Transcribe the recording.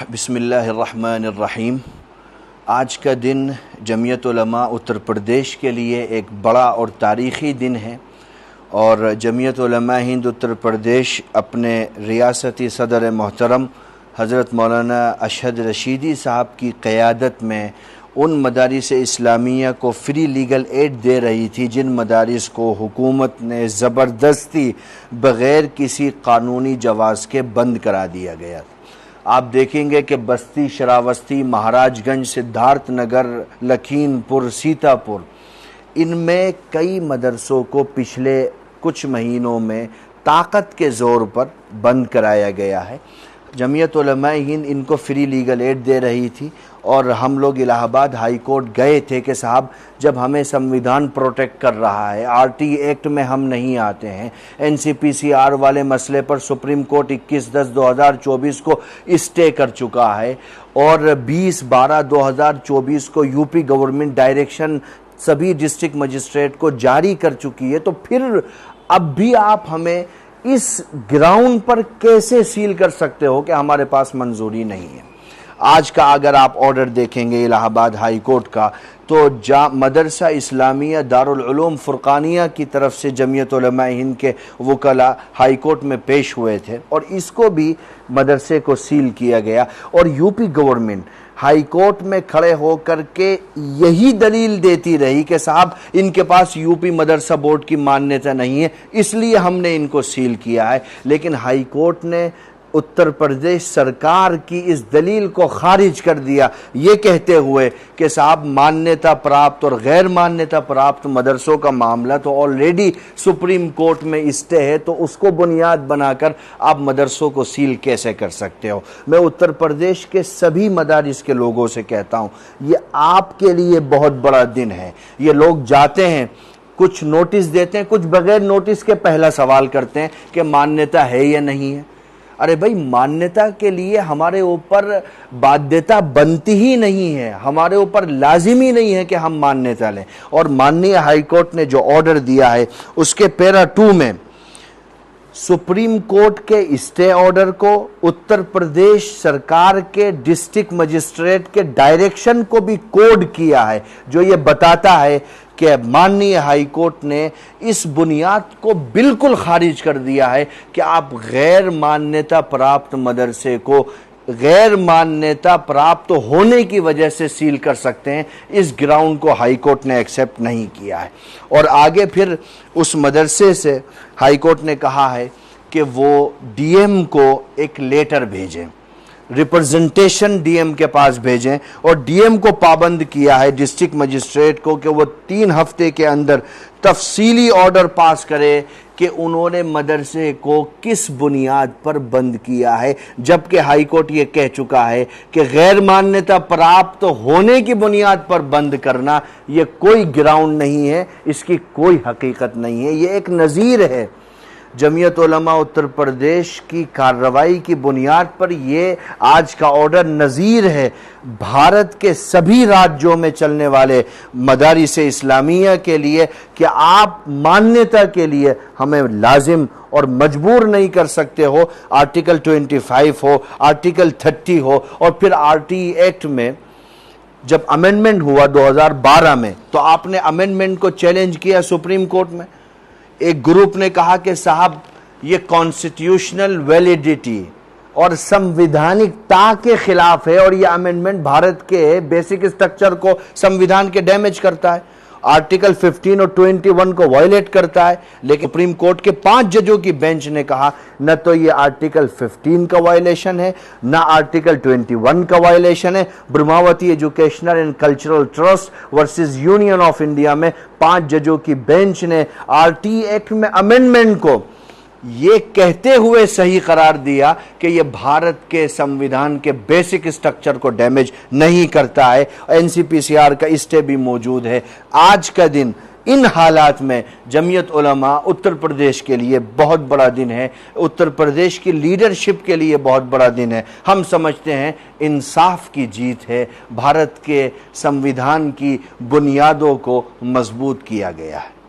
बिस्मिल्लाहिर्रहमानिर्रहीम। आज का दिन जमीयत उलमा उत्तर प्रदेश के लिए एक बड़ा और तारीख़ी दिन है और जमीयत उलमा हिंद उत्तर प्रदेश अपने रियासती सदर मोहतरम हज़रत मौलाना अशहद रशीदी साहब की क़यादत में उन मदारिस इस्लामिया को फ्री लीगल एड दे रही थी जिन मदारिस को हुकूमत ने ज़बरदस्ती बग़ैर किसी कानूनी जवाज़ के बंद करा दिया गया। आप देखेंगे कि बस्ती, श्रावस्ती, महाराजगंज, सिद्धार्थनगर, लखीमपुर, सीतापुर, इनमें कई मदरसों को पिछले कुछ महीनों में ताकत के ज़ोर पर बंद कराया गया है। जमीयत उलमा हिंद इनको फ्री लीगल एड दे रही थी और हम लोग इलाहाबाद हाई कोर्ट गए थे कि साहब, जब हमें संविधान प्रोटेक्ट कर रहा है, आरटी एक्ट में हम नहीं आते हैं, एनसीपीसीआर वाले मसले पर सुप्रीम कोर्ट 21/10/2024 को स्टे कर चुका है और 20/12/2024 को यूपी गवर्नमेंट डायरेक्शन सभी डिस्ट्रिक्ट मजिस्ट्रेट को जारी कर चुकी है, तो फिर अब भी आप हमें इस ग्राउंड पर कैसे सील कर सकते हो कि हमारे पास मंजूरी नहीं है। आज का अगर आप ऑर्डर देखेंगे इलाहाबाद हाई कोर्ट का, तो मदरसा इस्लामिया दारुल उलूम फुरकानिया की तरफ से जमीयत उलमा हिंद के वकला हाई कोर्ट में पेश हुए थे और इसको भी मदरसे को सील किया गया और यूपी गवर्नमेंट हाई कोर्ट में खड़े होकर के यही दलील देती रही कि साहब, इनके पास यूपी मदरसा बोर्ड की मान्यता नहीं है, इसलिए हमने इनको सील किया है। लेकिन हाई कोर्ट ने उत्तर प्रदेश सरकार की इस दलील को खारिज कर दिया, ये कहते हुए कि साहब, मान्यता प्राप्त और गैर मान्यता प्राप्त मदरसों का मामला तो ऑलरेडी सुप्रीम कोर्ट में स्टे है, तो उसको बुनियाद बनाकर आप मदरसों को सील कैसे कर सकते हो। मैं उत्तर प्रदेश के सभी मदारिस के लोगों से कहता हूँ, ये आपके लिए बहुत बड़ा दिन है। ये लोग जाते हैं, कुछ नोटिस देते हैं, कुछ बगैर नोटिस के पहला सवाल करते हैं कि मान्यता है या नहीं है। अरे भाई, मान्यता के लिए हमारे ऊपर बाध्यता बनती ही नहीं है, हमारे ऊपर लाजिम ही नहीं है कि हम मान्यता लें। और माननीय हाई कोर्ट ने जो ऑर्डर दिया है उसके पैरा 2 में सुप्रीम कोर्ट के स्टे ऑर्डर को, उत्तर प्रदेश सरकार के डिस्ट्रिक्ट मजिस्ट्रेट के डायरेक्शन को भी कोड किया है, जो ये बताता है कि माननीय हाई कोर्ट ने इस बुनियाद को बिल्कुल खारिज कर दिया है कि आप गैर मान्यता प्राप्त मदरसे को गैर मान्यता प्राप्त होने की वजह से सील कर सकते हैं। इस ग्राउंड को हाई कोर्ट ने एक्सेप्ट नहीं किया है। और आगे फिर उस मदरसे से हाई कोर्ट ने कहा है कि वो डीएम को एक लेटर भेजें, रिप्रेजेंटेशन डीएम के पास भेजें, और डीएम को पाबंद किया है डिस्ट्रिक्ट मजिस्ट्रेट को कि वो 3 हफ्ते के अंदर तफसीली ऑर्डर पास करे कि उन्होंने मदरसे को किस बुनियाद पर बंद किया है, जबकि हाई कोर्ट ये कह चुका है कि गैर मान्यता प्राप्त होने की बुनियाद पर बंद करना ये कोई ग्राउंड नहीं है, इसकी कोई हकीकत नहीं है, ये एक नज़ीर है। जमीयत उलमा उत्तर प्रदेश की कार्रवाई की बुनियाद पर ये आज का ऑर्डर नज़ीर है भारत के सभी राज्यों में चलने वाले मदारिस इस्लामिया के लिए कि आप मान्यता के लिए हमें लाजिम और मजबूर नहीं कर सकते हो। आर्टिकल 25 हो, आर्टिकल 30 हो, और फिर आरटी एक्ट में जब अमेंडमेंट हुआ 2012 में, तो आपने अमेंडमेंट को चैलेंज किया सुप्रीम कोर्ट में। एक ग्रुप ने कहा कि साहब, ये कॉन्स्टिट्यूशनल वैलिडिटी और संविधानिकता के खिलाफ है और ये अमेंडमेंट भारत के बेसिक स्ट्रक्चर को, संविधान के डैमेज करता है, आर्टिकल 15 और 21 को वायलेट करता है। लेकिन सुप्रीम कोर्ट के 5 जजों की बेंच ने कहा न तो ये आर्टिकल 15 का वायलेशन है, न आर्टिकल 21 का वायलेशन है। Brahmavati educational and cultural trust versus union of India में 5 जजों की बेंच ने आरटी एक्ट में अमेंडमेंट को ये कहते हुए सही करार दिया कि ये भारत के संविधान के बेसिक स्ट्रक्चर को डैमेज नहीं करता है। एनसीपीसीआर का स्टे भी मौजूद है। आज का दिन इन हालात में जमीयत उलमा उत्तर प्रदेश के लिए बहुत बड़ा दिन है, उत्तर प्रदेश की लीडरशिप के लिए बहुत बड़ा दिन है। हम समझते हैं इंसाफ की जीत है, भारत के संविधान की बुनियादों को मजबूत किया गया है।